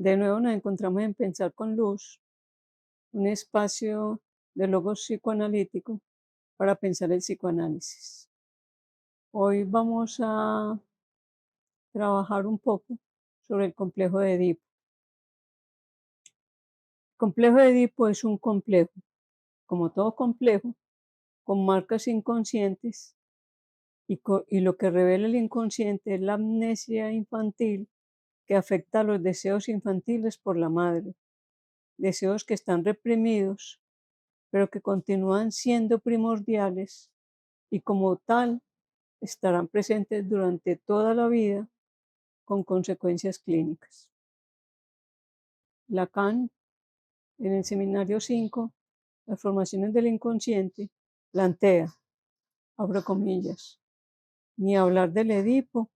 De nuevo nos encontramos en Pensar con Luz, un espacio de logos psicoanalítico para pensar el psicoanálisis. Hoy vamos a trabajar un poco sobre el complejo de Edipo. El complejo de Edipo es un complejo, como todo complejo, con marcas inconscientes y lo que revela el inconsciente es la amnesia infantil que afecta a los deseos infantiles por la madre, deseos que están reprimidos, pero que continúan siendo primordiales y como tal estarán presentes durante toda la vida con consecuencias clínicas. Lacan, en el seminario 5, las formaciones del inconsciente, plantea, abro comillas, ni hablar del Edipo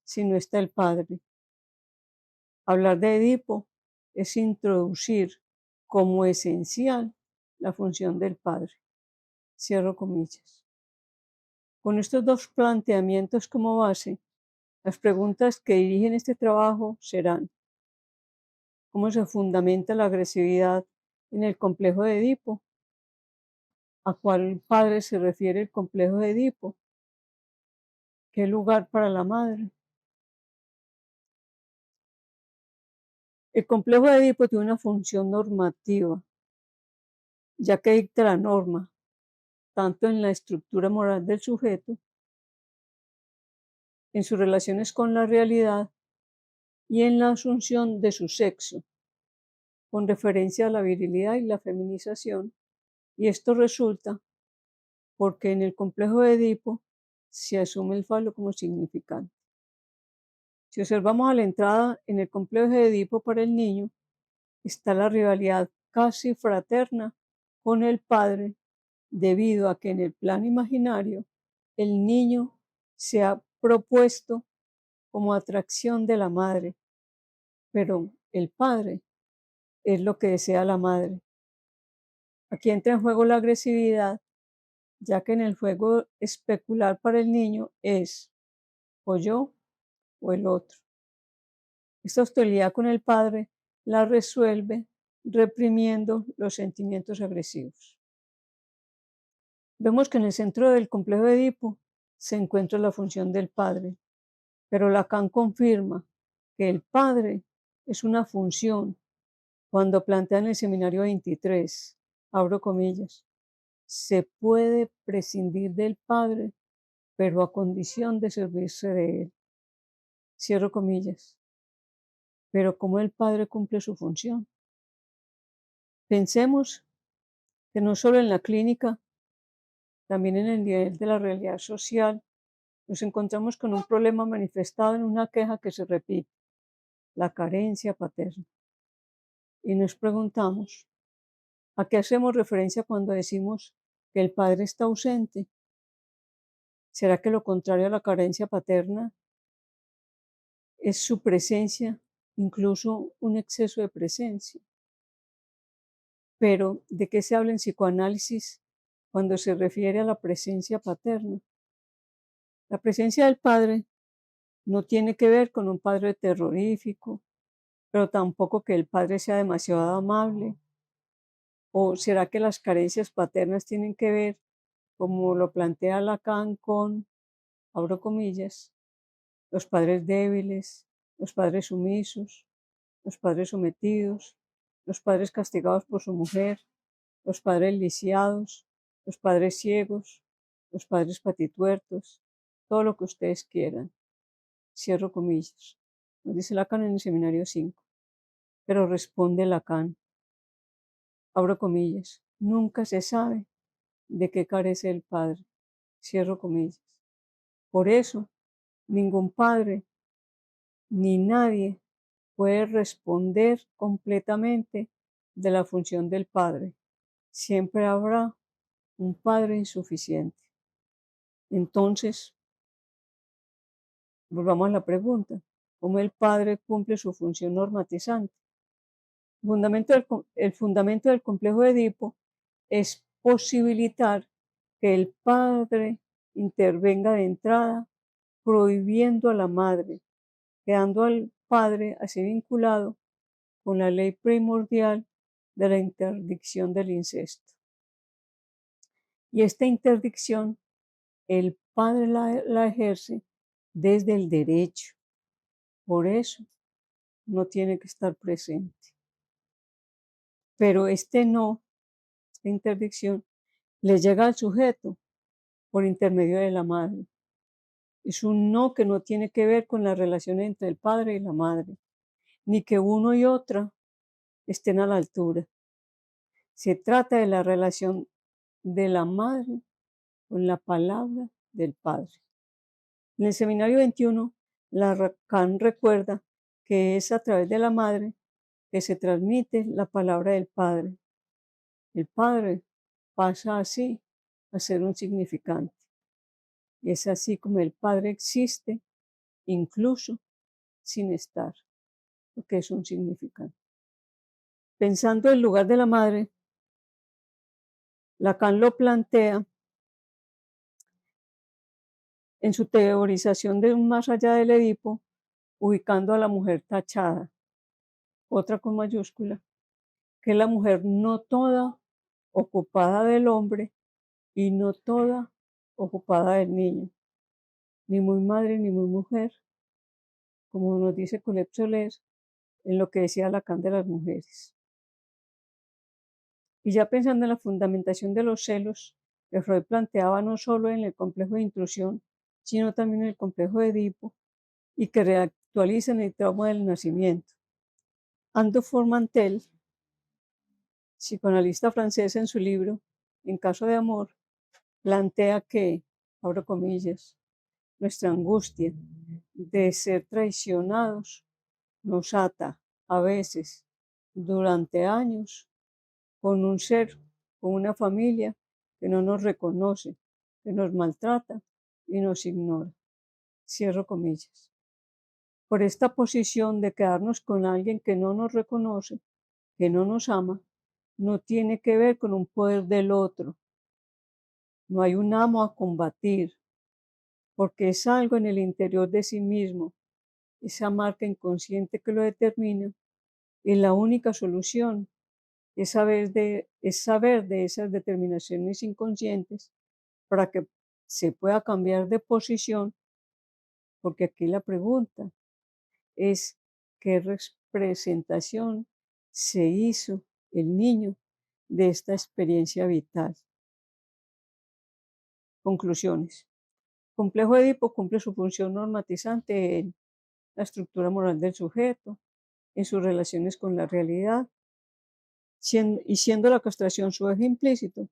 si no está el padre. Hablar de Edipo es introducir como esencial la función del padre. Cierro comillas. Con estos dos planteamientos como base, las preguntas que dirigen este trabajo serán: ¿cómo se fundamenta la agresividad en el complejo de Edipo? ¿A cuál padre se refiere el complejo de Edipo? ¿Qué lugar para la madre? El complejo de Edipo tiene una función normativa, ya que dicta la norma, tanto en la estructura moral del sujeto, en sus relaciones con la realidad y en la asunción de su sexo, con referencia a la virilidad y la feminización, y esto resulta porque en el complejo de Edipo se asume el falo como significante. Si observamos a la entrada en el complejo de Edipo para el niño, está la rivalidad casi fraterna con el padre, debido a que en el plano imaginario el niño se ha propuesto como atracción de la madre, pero el padre es lo que desea la madre. Aquí entra en juego la agresividad, ya que en el juego especular para el niño es o yo o el otro. Esta hostilidad con el padre la resuelve reprimiendo los sentimientos agresivos. Vemos que en el centro del complejo de Edipo se encuentra la función del padre, pero Lacan confirma que el padre es una función cuando plantea en el seminario 23, abro comillas, se puede prescindir del padre, pero a condición de servirse de él. Cierro comillas. Pero ¿cómo el padre cumple su función? Pensemos que no solo en la clínica, también en el nivel de la realidad social, nos encontramos con un problema manifestado en una queja que se repite, la carencia paterna. Y nos preguntamos, ¿a qué hacemos referencia cuando decimos que el padre está ausente? ¿Será que lo contrario a la carencia paterna es su presencia, incluso un exceso de presencia? Pero, ¿de qué se habla en psicoanálisis cuando se refiere a la presencia paterna? La presencia del padre no tiene que ver con un padre terrorífico, pero tampoco que el padre sea demasiado amable. ¿O será que las carencias paternas tienen que ver, como lo plantea Lacan, con, abro comillas, los padres débiles, los padres sumisos, los padres sometidos, los padres castigados por su mujer, los padres lisiados, los padres ciegos, los padres patituertos, todo lo que ustedes quieran? Cierro comillas. Nos dice Lacan en el seminario 5. Pero responde Lacan, abro comillas, nunca se sabe de qué carece el padre. Cierro comillas. Por eso, ningún padre ni nadie puede responder completamente de la función del padre. Siempre habrá un padre insuficiente. Entonces, volvamos a la pregunta, ¿cómo el padre cumple su función normatizante? El fundamento del complejo de Edipo es posibilitar que el padre intervenga de entrada, prohibiendo a la madre, quedando al padre así vinculado con la ley primordial de la interdicción del incesto. Y esta interdicción, el padre la ejerce desde el derecho. Por eso no tiene que estar presente. Pero esta interdicción, le llega al sujeto por intermedio de la madre. Es un no que no tiene que ver con la relación entre el padre y la madre, ni que uno y otra estén a la altura. Se trata de la relación de la madre con la palabra del padre. En el seminario 21, Lacan recuerda que es a través de la madre que se transmite la palabra del padre. El padre pasa así a ser un significante. Y es así como el padre existe, incluso sin estar, porque es un significante. Pensando en el lugar de la madre, Lacan lo plantea en su teorización de un más allá del Edipo, ubicando a la mujer tachada, otra con mayúscula, que es la mujer no toda ocupada del hombre y no toda ocupada del niño, ni muy madre ni muy mujer, como nos dice Colette Soler en lo que decía Lacan de las mujeres. Y ya pensando en la fundamentación de los celos, que Freud planteaba no solo en el complejo de intrusión, sino también en el complejo de Edipo, y que reactualiza en el trauma del nacimiento. Ando Formantel, psicoanalista francés, en su libro En caso de amor, plantea que, abro comillas, nuestra angustia de ser traicionados nos ata a veces durante años con un ser, con una familia que no nos reconoce, que nos maltrata y nos ignora. Cierro comillas. Por esta posición de quedarnos con alguien que no nos reconoce, que no nos ama, no tiene que ver con un poder del otro. No hay un amo a combatir, porque es algo en el interior de sí mismo, esa marca inconsciente que lo determina, y la única solución es saber de esas determinaciones inconscientes para que se pueda cambiar de posición, porque aquí la pregunta es qué representación se hizo el niño de esta experiencia vital. Conclusiones. Complejo Edipo cumple su función normatizante en la estructura moral del sujeto, en sus relaciones con la realidad, y siendo la castración su eje implícito,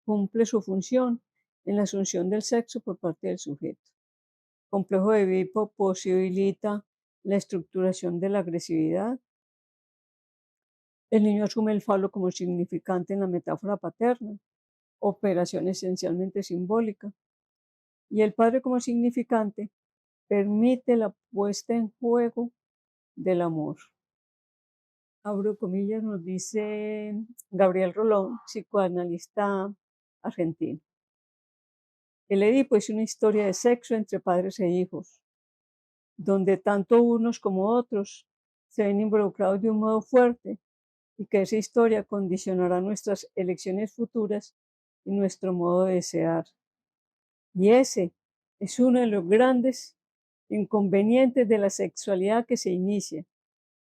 cumple su función en la asunción del sexo por parte del sujeto. Complejo de Edipo posibilita la estructuración de la agresividad. El niño asume el falo como significante en la metáfora paterna, operación esencialmente simbólica, y el padre como significante permite la puesta en juego del amor. Abro comillas, nos dice Gabriel Rolón, psicoanalista argentino. El Edipo es una historia de sexo entre padres e hijos, donde tanto unos como otros se ven involucrados de un modo fuerte y que esa historia condicionará nuestras elecciones futuras y nuestro modo de desear. Y ese es uno de los grandes inconvenientes de la sexualidad que se inicia,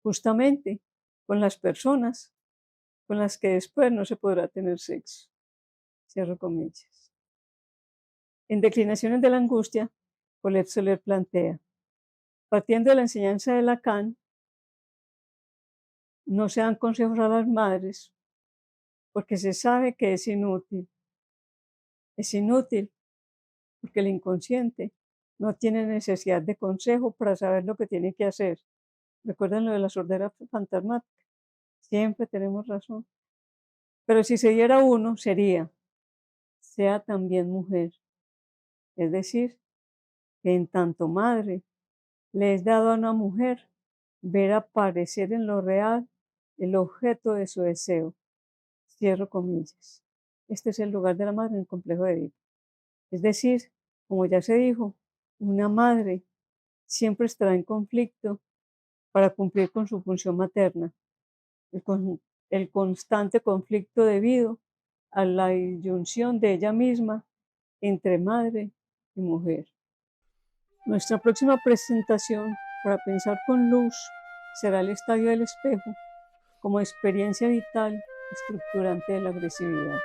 justamente con las personas con las que después no se podrá tener sexo. Cierro comillas. En Declinaciones de la Angustia, Colette Soler plantea, partiendo de la enseñanza de Lacan, no se dan consejos a las madres porque se sabe que es inútil. Es inútil porque el inconsciente no tiene necesidad de consejo para saber lo que tiene que hacer. ¿Recuerdan lo de la sordera fantasmática? Siempre tenemos razón. Pero si se diera uno, sería, sea también mujer. Es decir, que en tanto madre le es dado a una mujer ver aparecer en lo real el objeto de su deseo. Cierro comillas. Este es el lugar de la madre en el complejo de Edipo. Es decir, como ya se dijo, una madre siempre estará en conflicto para cumplir con su función materna, el constante conflicto debido a la disyunción de ella misma entre madre y mujer. Nuestra próxima presentación para pensar con luz será el estadio del espejo como experiencia vital estructurante de la agresividad.